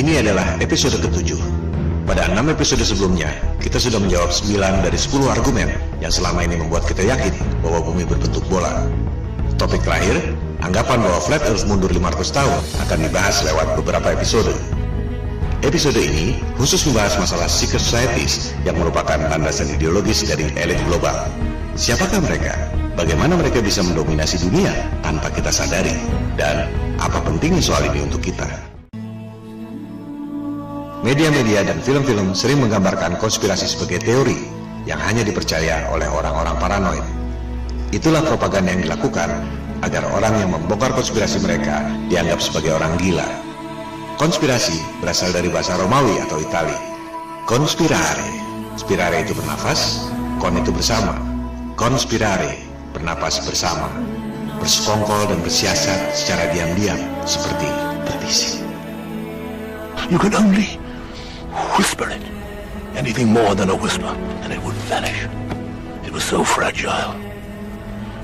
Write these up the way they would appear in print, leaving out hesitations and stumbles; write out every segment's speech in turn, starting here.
Ini adalah episode ke-7. Pada 6 episode sebelumnya, kita sudah menjawab 9 dari 10 argumen yang selama ini membuat kita yakin bahwa bumi berbentuk bola. Topik terakhir, anggapan bahwa Flat Earth mundur 500 tahun akan dibahas lewat beberapa episode. Episode ini khusus membahas masalah secret societies yang merupakan landasan ideologis dari elit global. Siapakah mereka? Bagaimana mereka bisa mendominasi dunia tanpa kita sadari? Dan apa pentingnya soal ini untuk kita? Media-media dan film-film sering menggambarkan konspirasi sebagai teori yang hanya dipercaya oleh orang-orang paranoid. Itulah propaganda yang dilakukan agar orang yang membongkar konspirasi mereka dianggap sebagai orang gila. Konspirasi berasal dari bahasa Romawi atau Itali. Conspirare, spirare itu bernafas, kon itu bersama. Conspirare, bernapas bersama, bersekongkol dan bersiasat secara diam-diam seperti berbisik. You can only whisper it. Anything more than a whisper, and it would vanish. It was so fragile.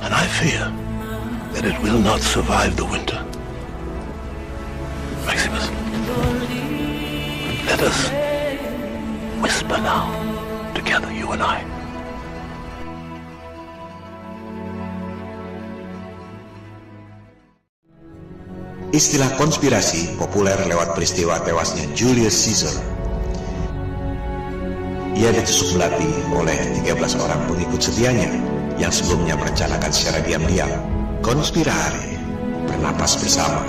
And I fear that it will not survive the winter. Maximus, let us whisper now, together, you and I. Istilah konspirasi populer lewat peristiwa tewasnya Julius Caesar. Ia ditusuk belati oleh 13 orang pengikut setianya yang sebelumnya merencanakan secara diam-diam. Conspirare, bernapas bersama.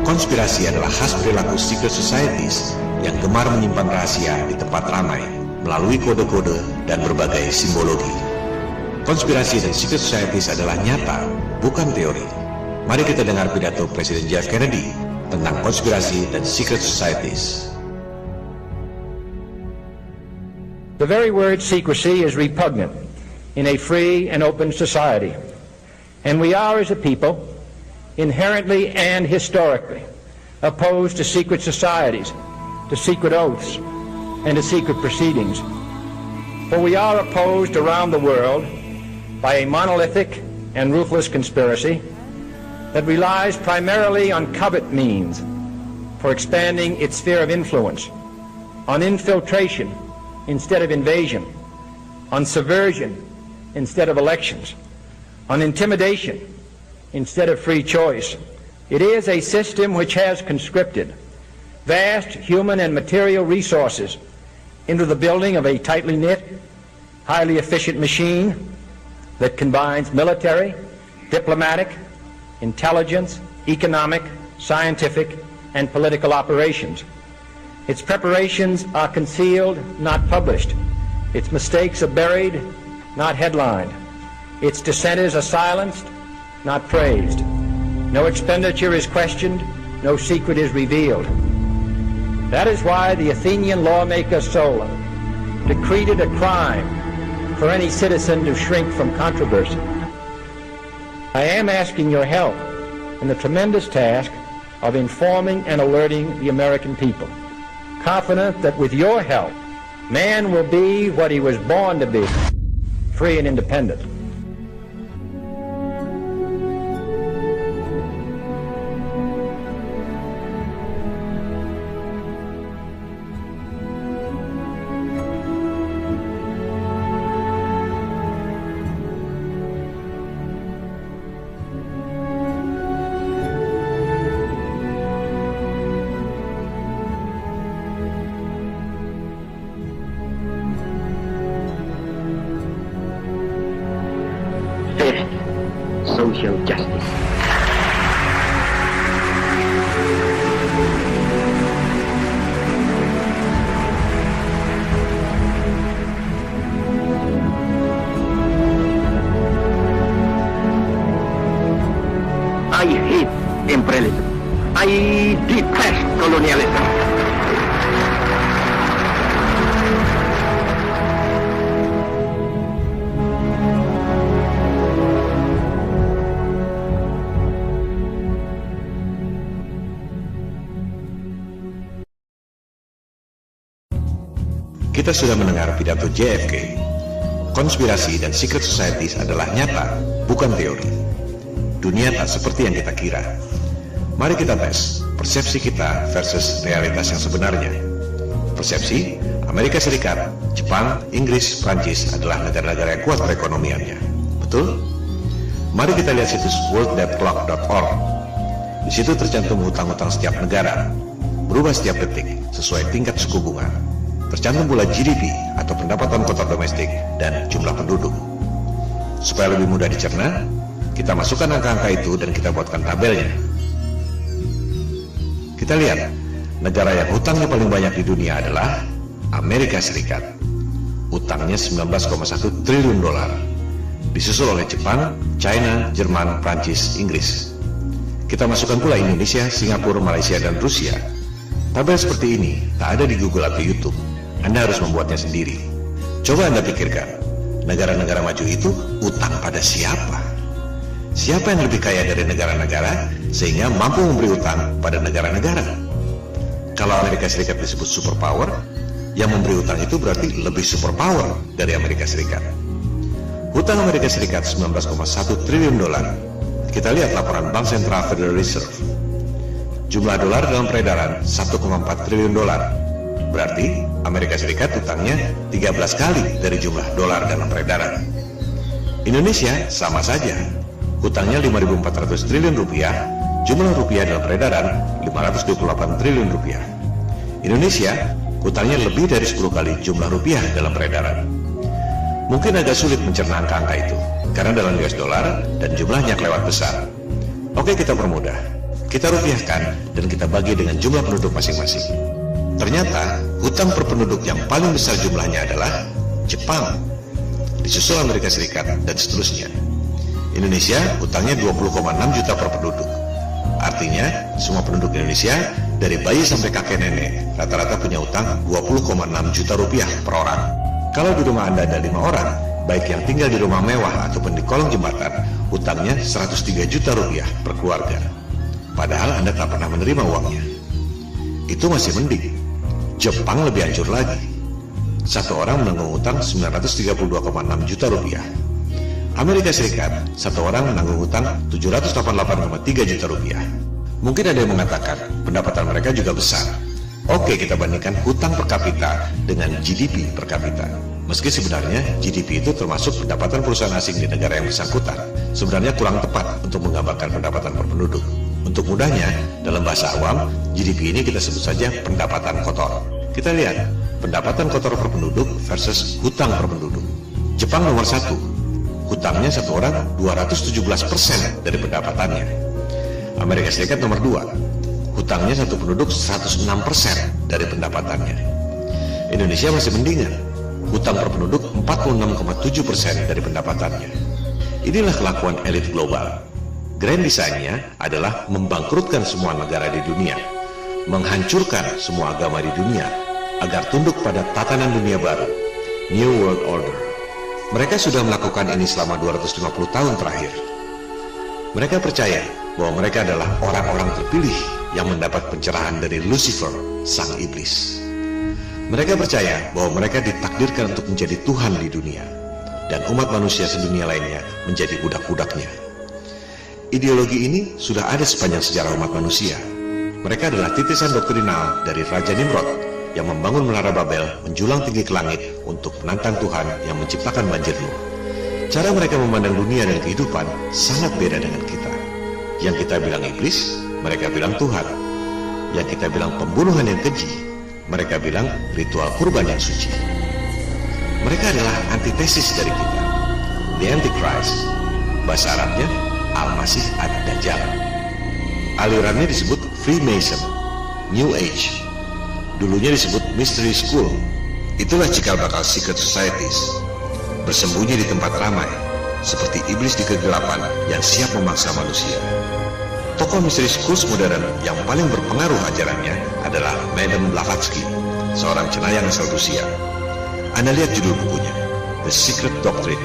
Konspirasi adalah khas perilaku secret societies yang gemar menyimpan rahasia di tempat ramai melalui kode-kode dan berbagai simbologi. Konspirasi dan secret societies adalah nyata, bukan teori. Mari kita dengar pidato Presiden John F. Kennedy tentang konspirasi dan secret societies. The very word secrecy is repugnant in a free and open society, and we are, as a people, inherently and historically opposed to secret societies, to secret oaths, and to secret proceedings. For we are opposed around the world by a monolithic and ruthless conspiracy that relies primarily on covert means for expanding its sphere of influence, on infiltration instead of invasion, on subversion instead of elections, on intimidation instead of free choice. It is a system which has conscripted vast human and material resources into the building of a tightly knit, highly efficient machine that combines military, diplomatic, intelligence, economic, scientific, and political operations. Its preparations are concealed, not published. Its mistakes are buried, not headlined. Its dissenters are silenced, not praised. No expenditure is questioned, no secret is revealed. That is why the Athenian lawmaker Solon decreed it a crime for any citizen to shrink from controversy. I am asking your help in the tremendous task of informing and alerting the American people, confident that with your help, man will be what he was born to be, free and independent. Social justice. I hate imperialism. I detest colonialism. Kita sudah mendengar pidato JFK. Konspirasi dan secret societies adalah nyata, bukan teori. Dunia tak seperti yang kita kira. Mari kita tes persepsi kita versus realitas yang sebenarnya. Persepsi, Amerika Serikat, Jepang, Inggris, Prancis adalah negara-negara yang kuat perekonomiannya. Betul? Mari kita lihat situs worlddebtclock.org. Di situ tercantum hutang-hutang setiap negara, berubah setiap detik sesuai tingkat suku bunga. Tercantum pula GDP atau pendapatan kotor domestik dan jumlah penduduk. Supaya lebih mudah dicerna, kita masukkan angka-angka itu dan kita buatkan tabelnya. Kita lihat, negara yang hutangnya paling banyak di dunia adalah Amerika Serikat. Hutangnya 19,1 triliun dolar. Disusul oleh Jepang, China, Jerman, Prancis, Inggris. Kita masukkan pula Indonesia, Singapura, Malaysia, dan Rusia. Tabel seperti ini tak ada di Google atau YouTube. Anda harus membuatnya sendiri. Coba Anda pikirkan, negara-negara maju itu utang pada siapa? Siapa yang lebih kaya dari negara-negara sehingga mampu memberi utang pada negara-negara? Kalau Amerika Serikat disebut superpower, yang memberi utang itu berarti lebih superpower dari Amerika Serikat. Hutang Amerika Serikat 19,1 triliun dolar. Kita lihat laporan Bank Sentral Federal Reserve. Jumlah dolar dalam peredaran 1,4 triliun dolar. Berarti Amerika Serikat hutangnya 13 kali dari jumlah dolar dalam peredaran. Indonesia sama saja. Hutangnya 5.400 triliun rupiah, jumlah rupiah dalam peredaran 528 triliun rupiah. Indonesia hutangnya lebih dari 10 kali jumlah rupiah dalam peredaran. Mungkin agak sulit mencerna angka-angka itu, karena dalam US dollar dan jumlahnya kelewat besar. Oke, kita permudah. Kita rupiahkan dan kita bagi dengan jumlah penduduk masing-masing. Ternyata hutang per penduduk yang paling besar jumlahnya adalah Jepang, disusul Amerika Serikat dan seterusnya. Indonesia hutangnya 20,6 juta per penduduk. Artinya semua penduduk Indonesia dari bayi sampai kakek nenek rata-rata punya utang 20,6 juta rupiah per orang. Kalau di rumah Anda ada 5 orang, baik yang tinggal di rumah mewah ataupun di kolong jembatan, hutangnya 103 juta rupiah per keluarga. Padahal Anda tak pernah menerima uangnya. Itu masih mending. Jepang lebih hancur lagi. Satu orang menanggung utang 932,6 juta rupiah. Amerika Serikat, satu orang menanggung hutang 788,3 juta rupiah. Mungkin ada yang mengatakan pendapatan mereka juga besar. Oke, kita bandingkan hutang per kapita dengan GDP per kapita. Meski sebenarnya GDP itu termasuk pendapatan perusahaan asing di negara yang bersangkutan, sebenarnya kurang tepat untuk menggambarkan pendapatan per penduduk. Untuk mudahnya, dalam bahasa awam, GDP ini kita sebut saja pendapatan kotor. Kita lihat, pendapatan kotor per penduduk versus hutang per penduduk. Jepang nomor 1. Hutangnya satu orang 217% dari pendapatannya. Amerika Serikat nomor 2. Hutangnya satu penduduk 106% dari pendapatannya. Indonesia masih mendingan. Hutang per penduduk 46,7% dari pendapatannya. Inilah kelakuan elit global. Grand design-nya adalah membangkrutkan semua negara di dunia, menghancurkan semua agama di dunia, agar tunduk pada tatanan dunia baru, New World Order. Mereka sudah melakukan ini selama 250 tahun terakhir. Mereka percaya bahwa mereka adalah orang-orang terpilih yang mendapat pencerahan dari Lucifer, sang iblis. Mereka percaya bahwa mereka ditakdirkan untuk menjadi Tuhan di dunia, dan umat manusia sedunia lainnya menjadi budak-budaknya. Ideologi ini sudah ada sepanjang sejarah umat manusia. Mereka adalah titisan doktrinal dari Raja Nimrod yang membangun menara Babel menjulang tinggi ke langit untuk menantang Tuhan yang menciptakan banjir Nuh. Cara mereka memandang dunia dan kehidupan sangat beda dengan kita. Yang kita bilang iblis, mereka bilang Tuhan. Yang kita bilang pembunuhan yang keji, mereka bilang ritual kurban yang suci. Mereka adalah antitesis dari kita. The Antichrist, bahasa Arabnya Al-Masih Ad-Dajjal. Alirannya disebut Freemason, New Age. Dulunya disebut Mystery School. Itulah cikal bakal secret societies, bersembunyi di tempat ramai, seperti iblis di kegelapan yang siap memaksa manusia. Tokoh Mystery Schools modern yang paling berpengaruh ajarannya adalah Madame Blavatsky, seorang cenayang asal Rusia. Anda lihat judul bukunya, The Secret Doctrine,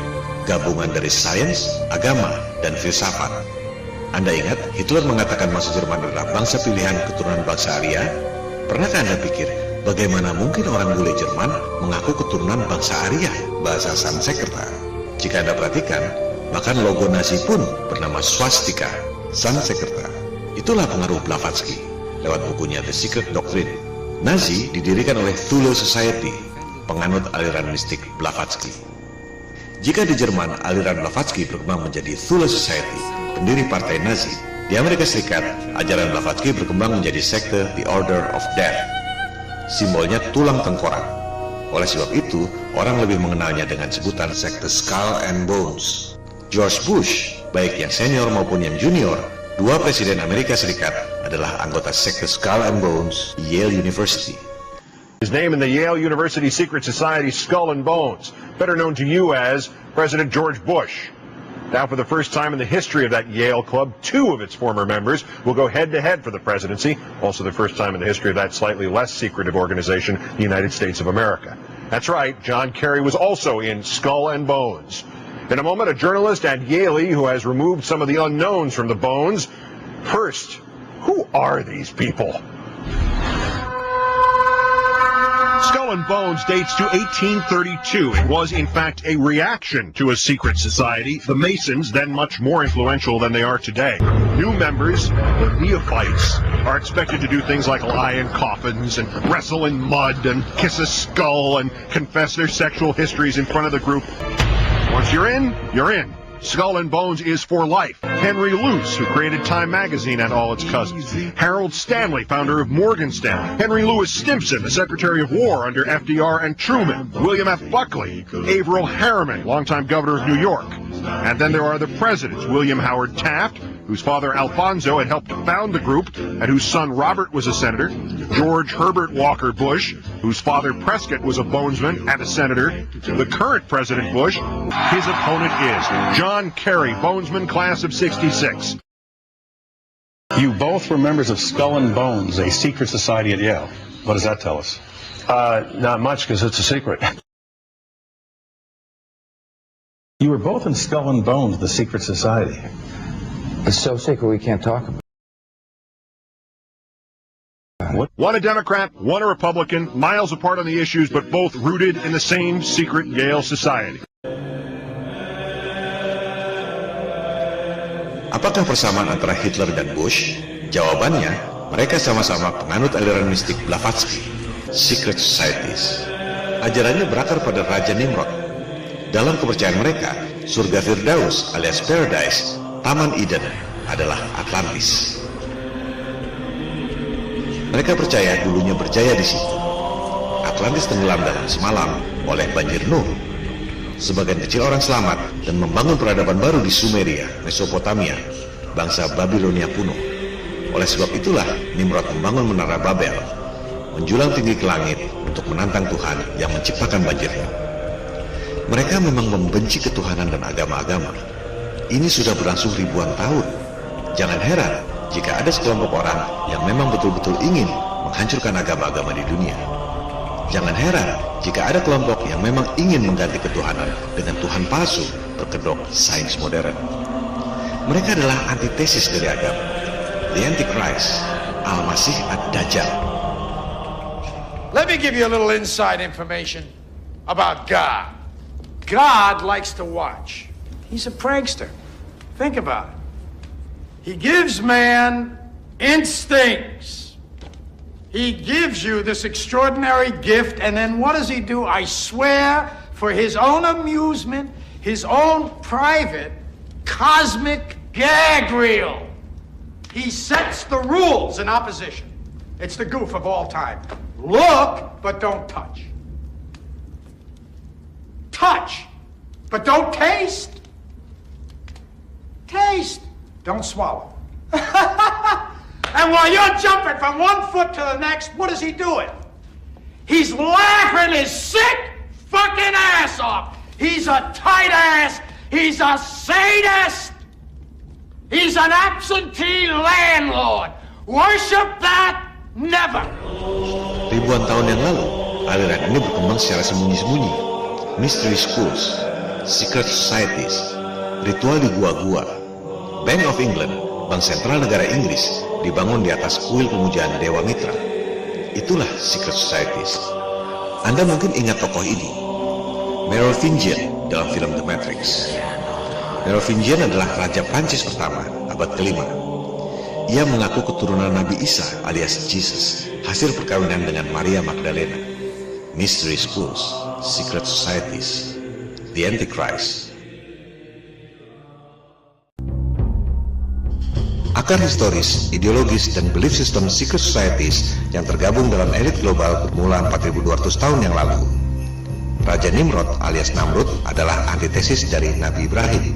gabungan dari sains, agama, dan filsafat. Anda ingat Hitler mengatakan bangsa Jerman adalah bangsa pilihan keturunan bangsa Arya? Pernahkah Anda pikir bagaimana mungkin orang bule Jerman mengaku keturunan bangsa Arya, bahasa Sanskerta? Jika Anda perhatikan, bahkan logo Nazi pun bernama swastika, Sanskerta. Itulah pengaruh Blavatsky lewat bukunya The Secret Doctrine. Nazi didirikan oleh Thule Society, penganut aliran mistik Blavatsky. Jika di Jerman aliran Blavatsky berkembang menjadi Thule Society, pendiri partai Nazi, di Amerika Serikat ajaran Blavatsky berkembang menjadi sekte The Order of Death. Simbolnya tulang tengkorak. Oleh sebab itu, orang lebih mengenalnya dengan sebutan sekte Skull and Bones. George Bush, baik yang senior maupun yang junior, dua presiden Amerika Serikat, adalah anggota sekte Skull and Bones Yale University. His name in the Yale University secret society Skull and Bones, better known to you as President George Bush. Now, for the first time in the history of that Yale club, two of its former members will go head-to-head for the presidency. Also the first time in the history of that slightly less secretive organization, the United States of America. That's right, John Kerry was also in Skull and Bones. In a moment, a journalist at Yale who has removed some of the unknowns from the bones. First, who are these people? Skull and Bones dates to 1832. It was, in fact, a reaction to a secret society, the Masons, then much more influential than they are today. New members, the neophytes, are expected to do things like lie in coffins and wrestle in mud and kiss a skull and confess their sexual histories in front of the group. Once you're in, you're in. Skull and Bones is for life. Henry Luce, who created Time Magazine and all its cousins. Harold Stanley, founder of Morgan Stanley. Henry Louis Stimson, the Secretary of War under FDR and Truman. William F. Buckley. Averill Harriman, longtime governor of New York. And then there are the presidents. William Howard Taft, whose father Alfonso had helped found the group and whose son Robert was a senator. George Herbert Walker Bush, whose father Prescott was a bonesman and a senator. The current President Bush, his opponent is John Kerry, bonesman, class of 66. You both were members of Skull and Bones, a secret society at Yale. What does that tell us? Not much, because it's a secret. You were both in Skull and Bones, the secret society. It's so secret we can't talk about it. One a Democrat, one a Republican, miles apart on the issues, but both rooted in the same secret Yale society. Apakah persamaan antara Hitler dan Bush? Jawabannya, mereka sama-sama penganut aliran mistik Blavatsky, secret societies. Ajarannya berakar pada Raja Nimrod. Dalam kepercayaan mereka, surga Firdaus alias Paradise, Taman Eden, adalah Atlantis. Mereka percaya dulunya berjaya di situ. Atlantis tenggelam dalam semalam oleh banjir Nuh. Sebagian kecil orang selamat dan membangun peradaban baru di Sumeria, Mesopotamia, bangsa Babilonia kuno. Oleh sebab itulah Nimrod membangun menara Babel, menjulang tinggi ke langit untuk menantang Tuhan yang menciptakan banjir Nuh. Mereka memang membenci ketuhanan dan agama-agama. Ini sudah berlangsung ribuan tahun. Jangan heran jika ada sekelompok orang yang memang betul-betul ingin menghancurkan agama-agama di dunia. Jangan heran jika ada kelompok yang memang ingin mengganti ketuhanan dengan Tuhan palsu berkedok sains modern. Mereka adalah antitesis dari agama. The Antichrist, Al-Masih Ad-Dajjal. Let me give you a little inside information about God. God likes to watch. He's a prankster. Think about it. He gives man instincts. He gives you this extraordinary gift, and then what does he do? I swear, for his own amusement, his own private cosmic gag reel, he sets the rules in opposition. It's the goof of all time. Look, but don't touch. Touch, but don't taste. Taste, don't swallow. And while you're jumping from one foot to the next, what is he doing? He's laughing his sick fucking ass off. He's a tight ass. He's a sadist. He's an absentee landlord. Worship that? Never. Ribuan tahun yang lalu, aliran ini berkembang secara sembunyi-sembunyi. Mystery schools, secret societies, ritual di gua-gua. Bank of England, bank sentral negara Inggris, dibangun di atas kuil pemujaan Dewa Mitra. Itulah secret societies. Anda mungkin ingat tokoh ini, Merovingian dalam film The Matrix. Merovingian adalah raja Prancis pertama, abad ke-5. Ia mengaku keturunan Nabi Isa alias Jesus, hasil perkawinan dengan Maria Magdalena. Mystery Schools, Secret Societies, The Antichrist. Akar historis, ideologis, dan belief system secret societies yang tergabung dalam elit global bermula 4200 tahun yang lalu. Raja Nimrod alias Namrud adalah antitesis dari Nabi Ibrahim.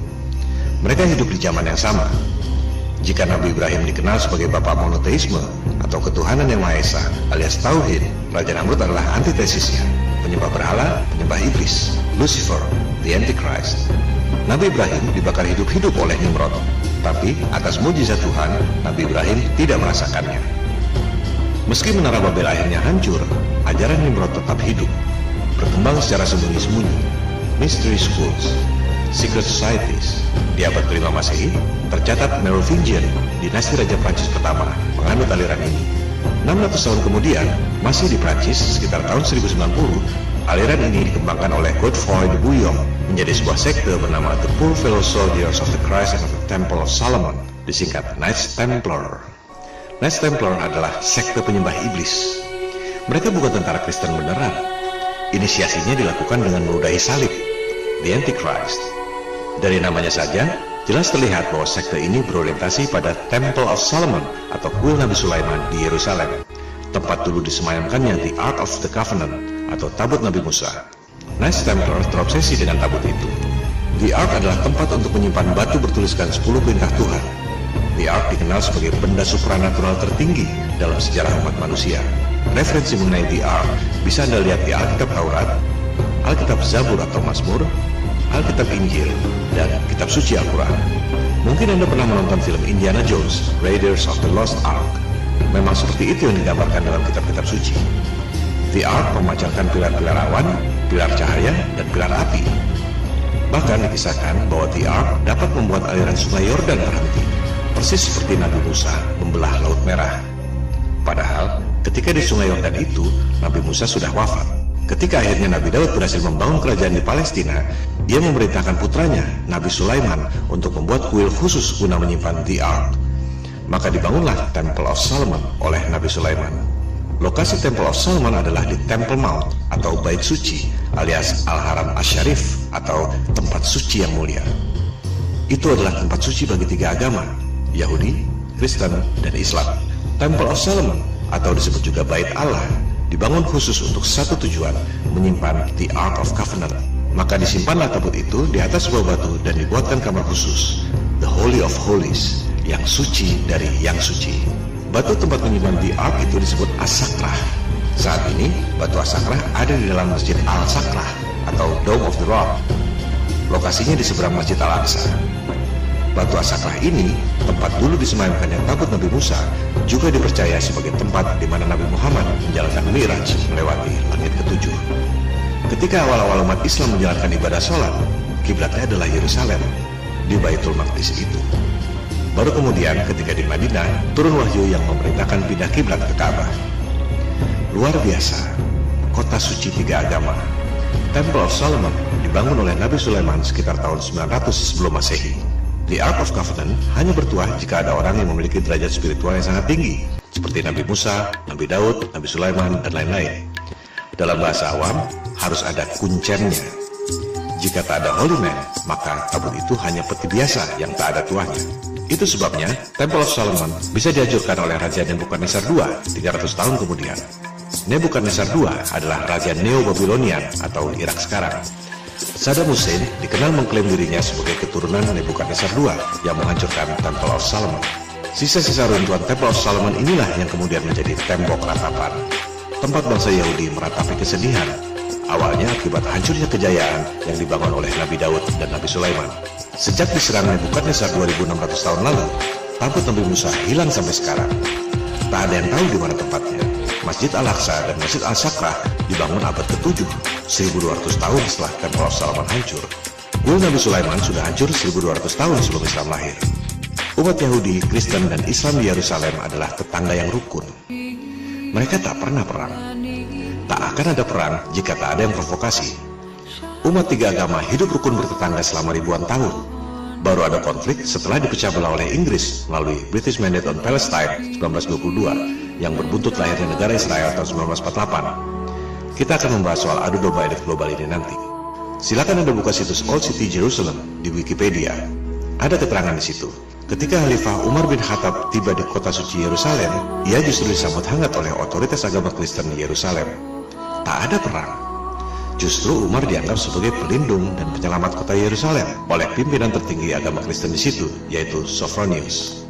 Mereka hidup di zaman yang sama. Jika Nabi Ibrahim dikenal sebagai bapak monoteisme atau ketuhanan yang Maha Esa alias Tauhid, Raja Namrud adalah antitesisnya, penyembah berhala, penyembah iblis, Lucifer, the Antichrist. Nabi Ibrahim dibakar hidup-hidup oleh Nimrod, tapi atas mujizat Tuhan, Nabi Ibrahim tidak merasakannya. Meski menara Babel akhirnya hancur, ajaran Nimrod tetap hidup, berkembang secara sembunyi-sembunyi. Mystery Schools, Secret Societies. Di abad ke-5 Masehi, tercatat Merovingian, dinasti Raja Prancis pertama, menganut aliran ini. 600 tahun kemudian, masih di Prancis, sekitar tahun 1090, aliran ini dikembangkan oleh Godefroy de Bouillon menjadi sebuah sekte bernama The Poor Fellow Soldiers of the Christ and of the Temple of Solomon, disingkat Knights Templar. Knights Templar adalah sekte penyembah iblis. Mereka bukan tentara Kristen beneran. Inisiasinya dilakukan dengan meludahi salib, The Antichrist. Dari namanya saja, jelas terlihat bahwa sekte ini berorientasi pada Temple of Solomon atau kuil Nabi Sulaiman di Yerusalem, tempat dulu disemayamkannya the Ark of the Covenant atau tabut Nabi Musa. Knights Templar terobsesi dengan tabut itu. The Ark adalah tempat untuk menyimpan batu bertuliskan 10 perintah Tuhan. The Ark dikenal sebagai benda supranatural tertinggi dalam sejarah umat manusia. Referensi mengenai The Ark bisa Anda lihat di Alkitab Taurat, Alkitab Zabur atau Mazmur, Alkitab Injil, dan Kitab Suci Al-Quran. Mungkin Anda pernah menonton film Indiana Jones, Raiders of the Lost Ark. Memang seperti itu yang digambarkan dalam kitab-kitab suci. The Ark memancarkan pilar-pilar awan, pilar cahaya, dan pilar api. Bahkan dikisahkan bahwa The Ark dapat membuat aliran sungai Yordan berhenti, persis seperti Nabi Musa membelah Laut Merah. Padahal, ketika di sungai Yordan itu, Nabi Musa sudah wafat. Ketika akhirnya Nabi Daud berhasil membangun kerajaan di Palestina, dia memerintahkan putranya, Nabi Sulaiman, untuk membuat kuil khusus guna menyimpan The Ark. Maka dibangunlah Temple of Solomon oleh Nabi Sulaiman. Lokasi Temple of Solomon adalah di Temple Mount atau Bait Suci alias Al-Haram Asy-Syarif atau tempat suci yang mulia. Itu adalah tempat suci bagi 3 agama, Yahudi, Kristen, dan Islam. Temple of Solomon atau disebut juga Bait Allah dibangun khusus untuk satu tujuan, menyimpan the Ark of Covenant. Maka disimpanlah tabut itu di atas sebuah batu dan dibuatkan kamar khusus, the Holy of Holies, yang suci dari yang suci. Batu tempat menyimpan the Ark itu disebut As-Sakrah. Saat ini, batu As-Sakrah ada di dalam Masjid Al-Sakrah atau Dome of the Rock. Lokasinya di seberang Masjid Al-Aqsa. Batu As-Sakrah ini, tempat dulu disemayamkannya tabut Nabi Musa, juga dipercaya sebagai tempat di mana Nabi Muhammad menjalankan Mi'raj melewati langit ke-7. Ketika awal-awal umat Islam menjalankan ibadah sholat, kiblatnya adalah Yerusalem, di Baitul Maqdis itu. Baru kemudian ketika di Madinah, turun wahyu yang memerintahkan pindah kiblat ke Ka'bah. Luar biasa, kota suci 3 agama. Temple of Solomon dibangun oleh Nabi Sulaiman sekitar tahun 900 sebelum Masehi. The Ark of Covenant hanya bertuah jika ada orang yang memiliki derajat spiritual yang sangat tinggi, seperti Nabi Musa, Nabi Daud, Nabi Sulaiman, dan lain-lain. Dalam bahasa awam, harus ada kuncennya. Jika tak ada holy man, maka tabut itu hanya peti biasa yang tak ada tuahnya. Itu sebabnya Temple of Solomon bisa dihancurkan oleh Raja Nebukadnezar II 300 tahun kemudian. Nebukadnezar II adalah Raja Neo-Babylonian atau Irak sekarang. Saddam Hussein dikenal mengklaim dirinya sebagai keturunan Nebukadnezar II yang menghancurkan Temple of Solomon. Sisa-sisa runtuhan Temple of Solomon inilah yang kemudian menjadi tembok ratapan, tempat bangsa Yahudi meratapi kesedihan, awalnya akibat hancurnya kejayaan yang dibangun oleh Nabi Daud dan Nabi Sulaiman. Sejak diserang Nebukadnezar 2600 tahun lalu, tabut Nabi Musa hilang sampai sekarang. Tak ada yang tahu di mana tempatnya. Masjid Al-Aqsa dan Masjid Al-Sakrah dibangun abad ke-7, 1200 tahun setelah Temple of Solomon hancur. Kuil Nabi Sulaiman sudah hancur 1200 tahun sebelum Islam lahir. Umat Yahudi, Kristen, dan Islam di Yerusalem adalah tetangga yang rukun. Mereka tak pernah perang. Tak akan ada perang jika tak ada yang provokasi. Umat 3 agama hidup rukun bertetangga selama ribuan tahun. Baru ada konflik setelah dipecah belah oleh Inggris melalui British Mandate on Palestine 1922 yang berbuntut lahirnya negara Israel tahun 1948. Kita akan membahas soal adu domba elit global ini nanti. Silakan Anda buka situs Old City Jerusalem di Wikipedia. Ada keterangan di situ. Ketika Khalifah Umar bin Khattab tiba di kota suci Yerusalem, ia justru disambut hangat oleh otoritas agama Kristen di Yerusalem. Tak ada perang. Justru Umar dianggap sebagai pelindung dan penyelamat kota Yerusalem oleh pimpinan tertinggi agama Kristen di situ, yaitu Sophronius.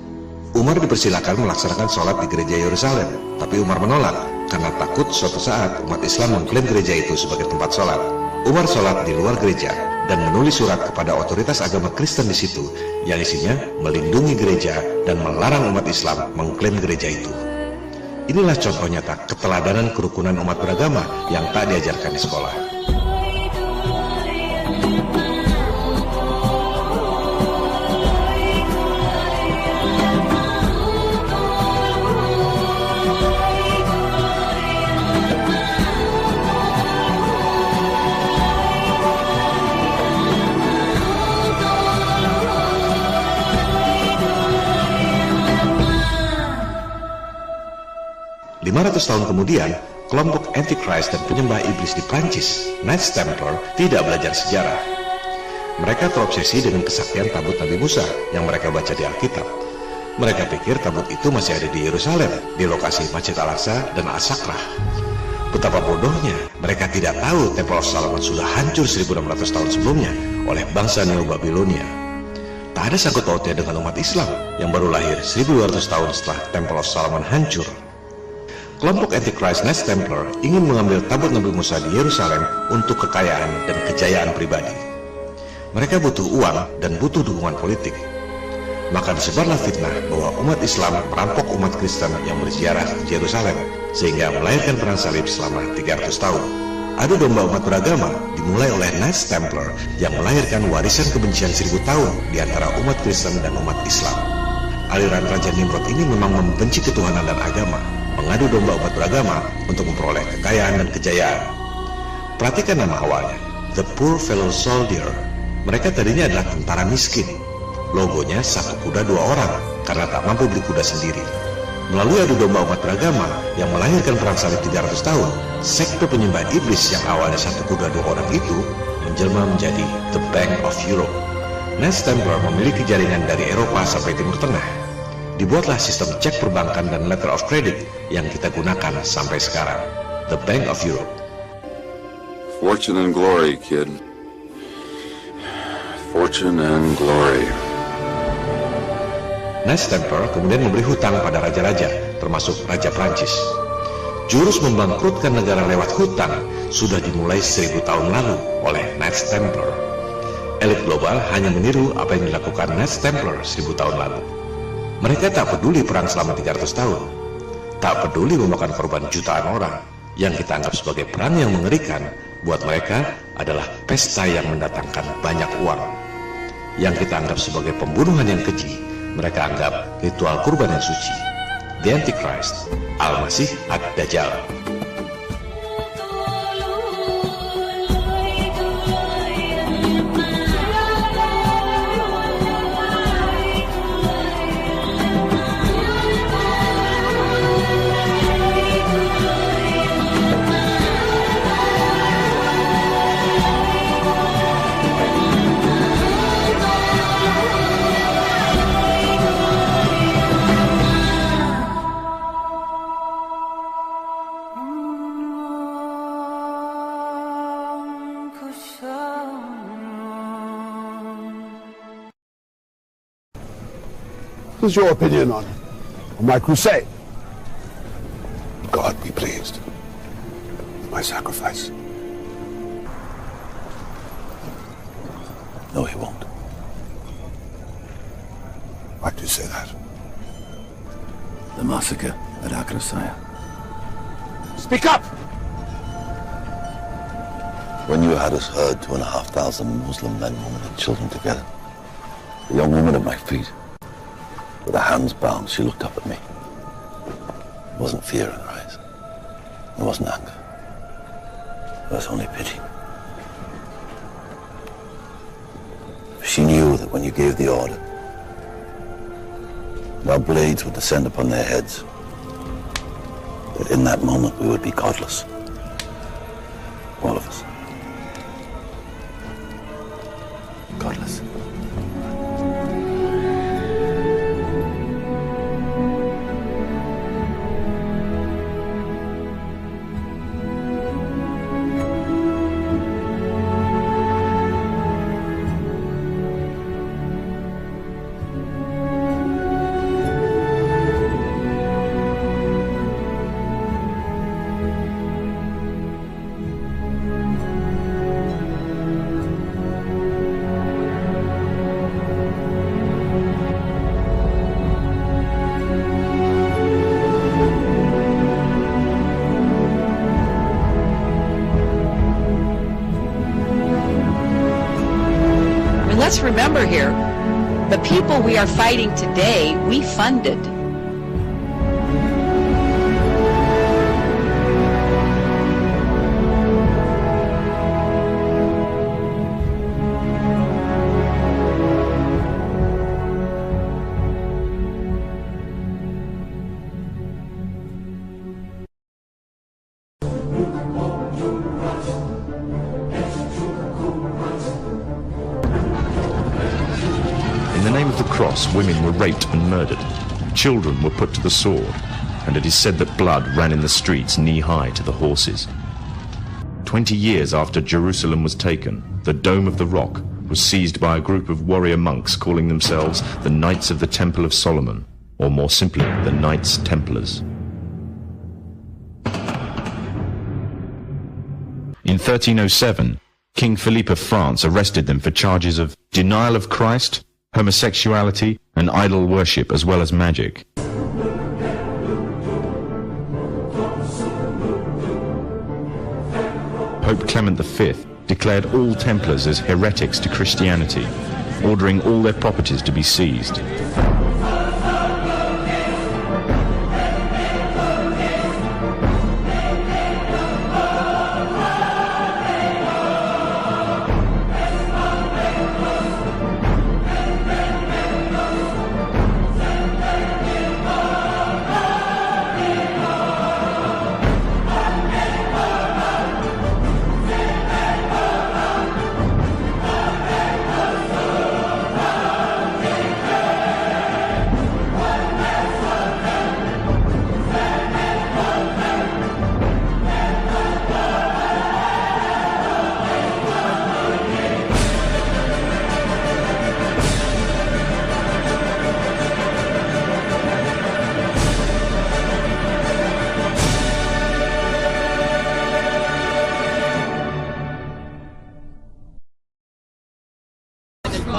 Umar dipersilakan melaksanakan sholat di gereja Yerusalem, tapi Umar menolak karena takut suatu saat umat Islam mengklaim gereja itu sebagai tempat sholat. Umar sholat di luar gereja dan menulis surat kepada otoritas agama Kristen di situ yang isinya melindungi gereja dan melarang umat Islam mengklaim gereja itu. Inilah contoh nyata keteladanan kerukunan umat beragama yang tak diajarkan di sekolah. Ratus tahun kemudian, kelompok Antichrist dan penyembah iblis di Prancis, Knights Templar, tidak belajar sejarah. Mereka terobsesi dengan kesaktian tabut Nabi Musa yang mereka baca di Alkitab. Mereka pikir tabut itu masih ada di Yerusalem, di lokasi Masjid Al-Aqsa dan As-Sakrah. Betapa bodohnya, mereka tidak tahu Temple of Solomon sudah hancur 1600 tahun sebelumnya oleh bangsa Neo-Babilonia. Tak ada sangkut pautnya dengan umat Islam yang baru lahir 1200 tahun setelah Temple of Solomon hancur. Kelompok Antichrist Knights Templar ingin mengambil tabut Nabi Musa di Yerusalem untuk kekayaan dan kejayaan pribadi. Mereka butuh uang dan butuh dukungan politik. Maka disebarlah fitnah bahwa umat Islam merampok umat Kristen yang berziarah di Yerusalem, sehingga melahirkan perang salib selama 300 tahun. Adu domba umat beragama dimulai oleh Knights Templar yang melahirkan warisan kebencian 1000 tahun di antara umat Kristen dan umat Islam. Aliran Raja Nimrod ini memang membenci ketuhanan dan agama, mengadu domba umat beragama untuk memperoleh kekayaan dan kejayaan. Perhatikan nama awalnya, The Poor Fellow Soldier. Mereka tadinya adalah tentara miskin. Logonya satu kuda 2 orang karena tak mampu beli kuda sendiri. Melalui adu domba umat beragama yang melahirkan perang salib 300 tahun, sekte penyembah iblis yang awalnya satu kuda 2 orang itu menjelma menjadi The Bank of Europe. Knights Templar memiliki jaringan dari Eropa sampai Timur Tengah. Dibuatlah sistem cek perbankan dan letter of credit yang kita gunakan sampai sekarang, The Bank of Europe. Fortune and glory, kid. Fortune and glory. Knights Templar kemudian memberi hutang pada raja-raja, termasuk Raja Prancis. Jurus membangkrutkan negara lewat hutang sudah dimulai 1000 tahun lalu oleh Knights Templar. Elit global hanya meniru apa yang dilakukan Knights Templar 1000 tahun lalu. Mereka tak peduli perang selama 300 tahun, tak peduli memakan korban jutaan orang. Yang kita anggap sebagai perang yang mengerikan, buat mereka adalah pesta yang mendatangkan banyak uang. Yang kita anggap sebagai pembunuhan yang keji, mereka anggap ritual kurban yang suci. The Antichrist, Al-Masih Ad-Dajjal. What is your opinion on my crusade? God be pleased with my sacrifice. No, he won't. Why do you say that? The massacre at Akrasaya. Speak up! When you had us herd 2,500 Muslim men, women, and children together, the young woman at my feet, with her hands bound, she looked up at me. There wasn't fear in her eyes. There wasn't anger. There was only pity. She knew that when you gave the order, our blades would descend upon their heads. That in that moment we would be godless. All of us. Godless. Let's remember here, the people we are fighting today, we funded. In the name of the cross, women were raped and murdered. Children were put to the sword, and it is said that blood ran in the streets knee-high to the horses. 20 years after Jerusalem was taken, the Dome of the Rock was seized by a group of warrior monks calling themselves the Knights of the Temple of Solomon, or more simply, the Knights Templars. In 1307, King Philippe of France arrested them for charges of denial of Christ, homosexuality, and idol worship, as well as magic. Pope Clement V declared all Templars as heretics to Christianity, ordering all their properties to be seized.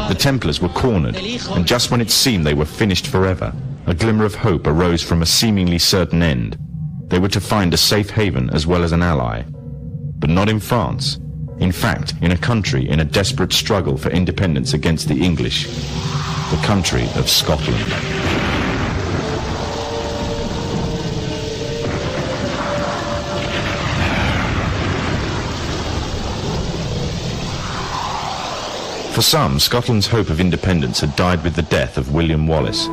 The Templars were cornered, and just when it seemed they were finished forever, a glimmer of hope arose from a seemingly certain end. They were to find a safe haven as well as an ally. But not in France. In fact, in a country in a desperate struggle for independence against the English. The country of Scotland. For some, Scotland's hope of independence had died with the death of William Wallace.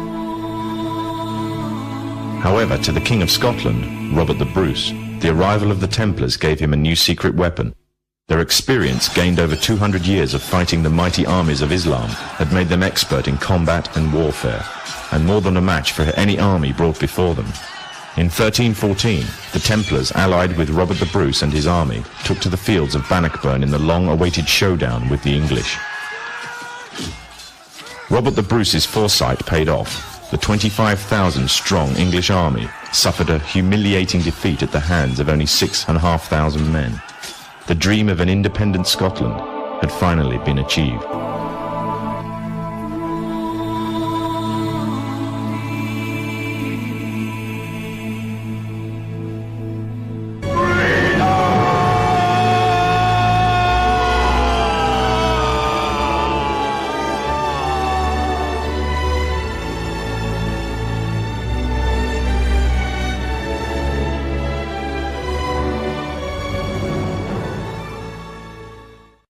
However, to the King of Scotland, Robert the Bruce, the arrival of the Templars gave him a new secret weapon. Their experience, gained over 200 years of fighting the mighty armies of Islam, had made them expert in combat and warfare, and more than a match for any army brought before them. In 1314, the Templars, allied with Robert the Bruce and his army, took to the fields of Bannockburn in the long-awaited showdown with the English. Robert the Bruce's foresight paid off. The 25,000-strong English army suffered a humiliating defeat at the hands of only 6,500 men. The dream of an independent Scotland had finally been achieved.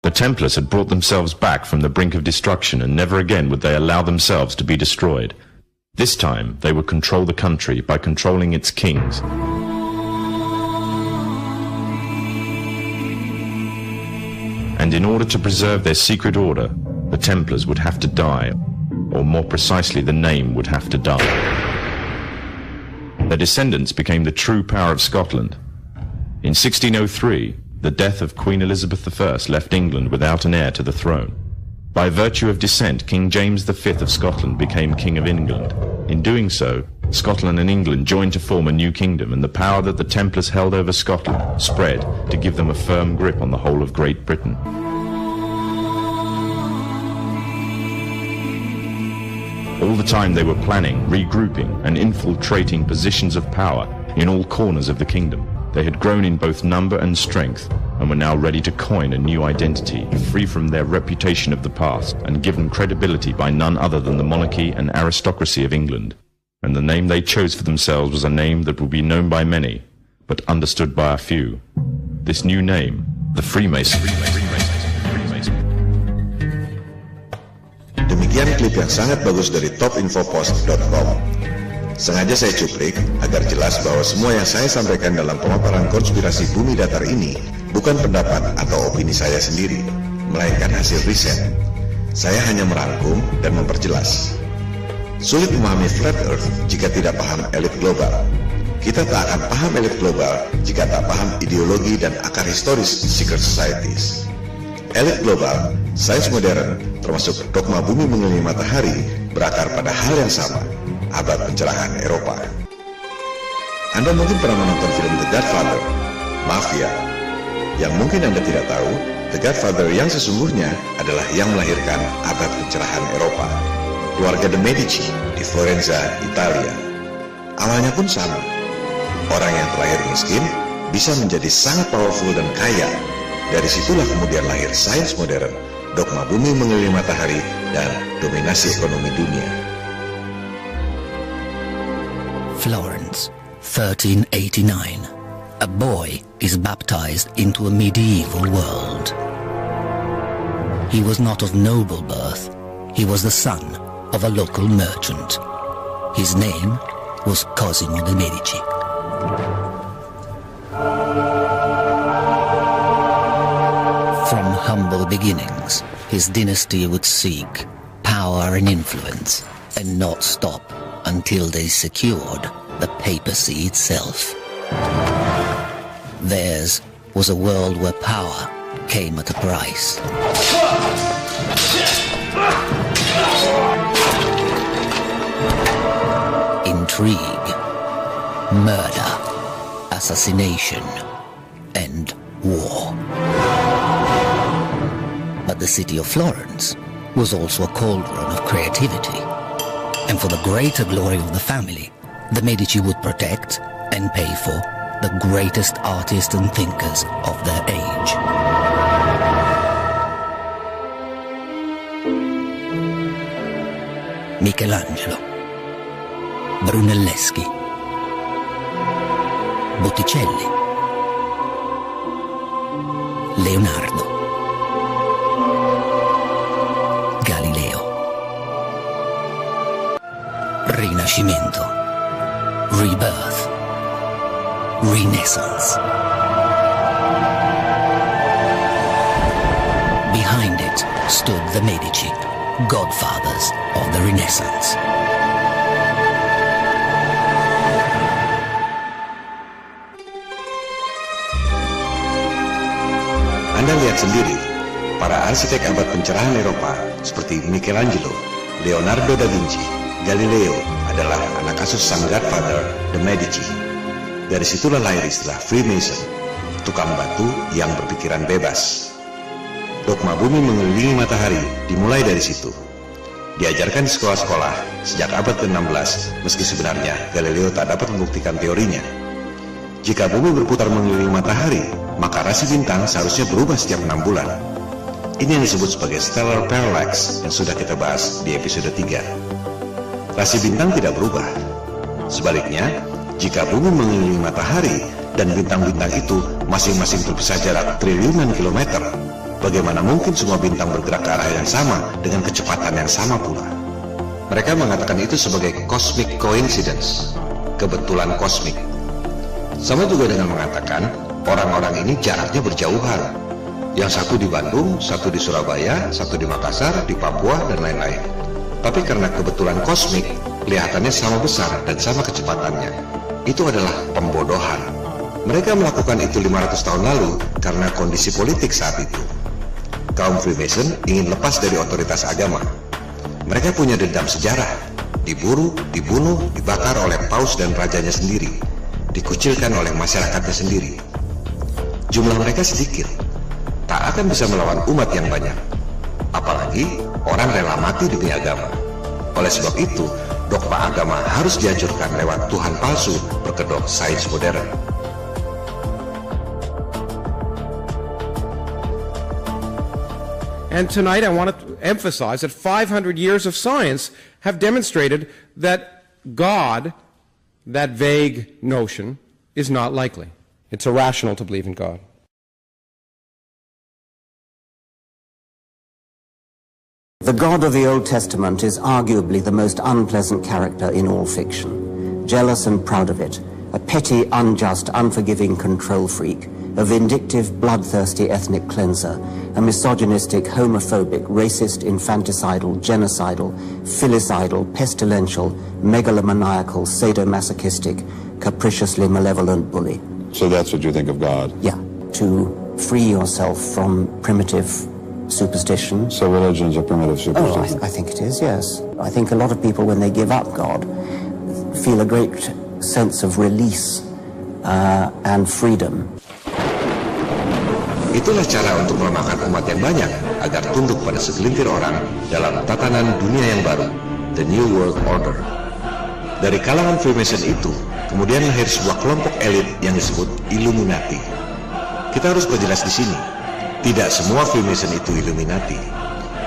The Templars had brought themselves back from the brink of destruction, and never again would they allow themselves to be destroyed. This time, they would control the country by controlling its kings. And in order to preserve their secret order, the Templars would have to die, or more precisely, the name would have to die. Their descendants became the true power of Scotland. In 1603, the death of Queen Elizabeth I left England without an heir to the throne. By virtue of descent, King James V of Scotland became King of England. In doing so, Scotland and England joined to form a new kingdom, and the power that the Templars held over Scotland spread to give them a firm grip on the whole of Great Britain. All the time they were planning, regrouping, and infiltrating positions of power in all corners of the kingdom. They had grown in both number and strength, and were now ready to coin a new identity, free from their reputation of the past, and given credibility by none other than the monarchy and aristocracy of England. And the name they chose for themselves was a name that would be known by many, but understood by a few. This new name, the Freemasons. Demikian klip yang sangat bagus dari topinfopost.com. Sengaja saya cuplik agar jelas bahwa semua yang saya sampaikan dalam pemaparan konspirasi bumi datar ini bukan pendapat atau opini saya sendiri, melainkan hasil riset. Saya hanya merangkum dan memperjelas. Sulit memahami flat earth jika tidak paham elit global. Kita tak akan paham elit global jika tak paham ideologi dan akar historis secret societies. Elit global, sains modern, termasuk dogma bumi mengelilingi matahari, berakar pada hal yang sama, abad pencerahan Eropa. Anda mungkin pernah menonton film The Godfather, Mafia. Yang mungkin Anda tidak tahu, The Godfather yang sesungguhnya adalah yang melahirkan abad pencerahan Eropa. Keluarga de Medici di Florenza, Italia. Awalnya pun sama. Orang yang terlahir miskin bisa menjadi sangat powerful dan kaya. Dari situlah kemudian lahir sains modern, dogma bumi mengelilingi matahari, dan dominasi ekonomi dunia. Florence, 1389. A boy is baptized into a medieval world. He was not of noble birth. He was the son of a local merchant. His name was Cosimo de' Medici. From humble beginnings, his dynasty would seek power and influence, and not stop until they secured the papacy itself. Theirs was a world where power came at a price. Intrigue, murder, assassination, and war. But the city of Florence was also a cauldron of creativity. And for the greater glory of the family, the Medici would protect and pay for the greatest artists and thinkers of their age. Michelangelo, Brunelleschi, Botticelli, Leonardo, Galileo. Rinascimento, rebirth, renaissance. Behind it stood the Medici, godfathers of the Renaissance. Anda lihat sendiri, para arsitek abad pencerahan Eropa seperti Michelangelo, Leonardo da Vinci, Galileo adalah anak asuh sang godfather, the Medici. Dari situlah lahir istilah Freemason, tukang batu yang berpikiran bebas. Dogma bumi mengelilingi matahari dimulai dari situ. Diajarkan di sekolah-sekolah sejak abad ke-16, meski sebenarnya Galileo tak dapat membuktikan teorinya. Jika bumi berputar mengelilingi matahari, maka rasi bintang seharusnya berubah setiap 6 bulan. Ini yang disebut sebagai stellar parallax yang sudah kita bahas di episode 3. Rasi bintang tidak berubah. Sebaliknya, jika bumi mengelilingi matahari dan bintang-bintang itu masing-masing terpisah jarak triliunan kilometer, Bagaimana mungkin semua bintang bergerak ke arah yang sama dengan kecepatan yang sama pula? Mereka mengatakan itu sebagai cosmic coincidence, kebetulan kosmik. Sama juga dengan mengatakan orang-orang ini jaraknya berjauhan. Yang satu di Bandung, satu di Surabaya, satu di Makassar, di Papua, dan lain-lain. Tapi karena kebetulan kosmik, kelihatannya sama besar dan sama kecepatannya. Itu adalah pembodohan. Mereka melakukan itu 500 tahun lalu karena kondisi politik saat itu. Kaum Freemason ingin lepas dari otoritas agama. Mereka punya dendam sejarah. Diburu, dibunuh, dibakar oleh paus dan rajanya sendiri. Dikucilkan oleh masyarakatnya sendiri. Jumlah mereka sedikit. Tak akan bisa melawan umat yang banyak. Apalagi orang rela mati demi agama. Oleh sebab itu, dogma agama harus dihancurkan lewat Tuhan palsu berkedok sains modern. And tonight I want to emphasize that 500 years of science have demonstrated that God, that vague notion, is not likely. It's irrational to believe in God. The God of the Old Testament is arguably the most unpleasant character in all fiction. Jealous and proud of it, a petty, unjust, unforgiving control freak, a vindictive, bloodthirsty ethnic cleanser, a misogynistic, homophobic, racist, infanticidal, genocidal, filicidal, pestilential, megalomaniacal, sadomasochistic, capriciously malevolent bully. So that's what you think of God? Yeah, to free yourself from primitive superstition. So religion's a primitive superstition? Oh, I think it is, yes. I think a lot of people, when they give up God, feel a great sense of release and freedom. Itulah cara untuk melemahkan umat yang banyak agar tunduk pada segelintir orang dalam tatanan dunia yang baru, The New World Order. Dari kalangan Freemason itu, kemudian lahir sebuah kelompok elit yang disebut Illuminati. Kita harus perjelas di sini, tidak semua Freemason itu Illuminati.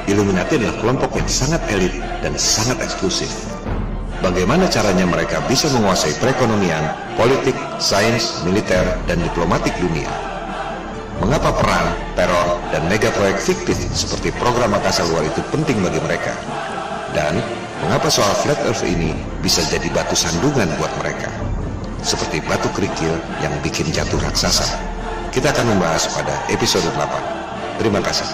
Illuminati adalah kelompok yang sangat elit dan sangat eksklusif. Bagaimana caranya mereka bisa menguasai perekonomian, politik, sains, militer, dan diplomatik dunia? Mengapa perang, teror, dan mega proyek fiktif seperti program angkasa luar itu penting bagi mereka? Dan mengapa soal flat earth ini bisa jadi batu sandungan buat mereka? Seperti batu kerikil yang bikin jatuh raksasa. Kita akan membahas pada episode 8. Terima kasih.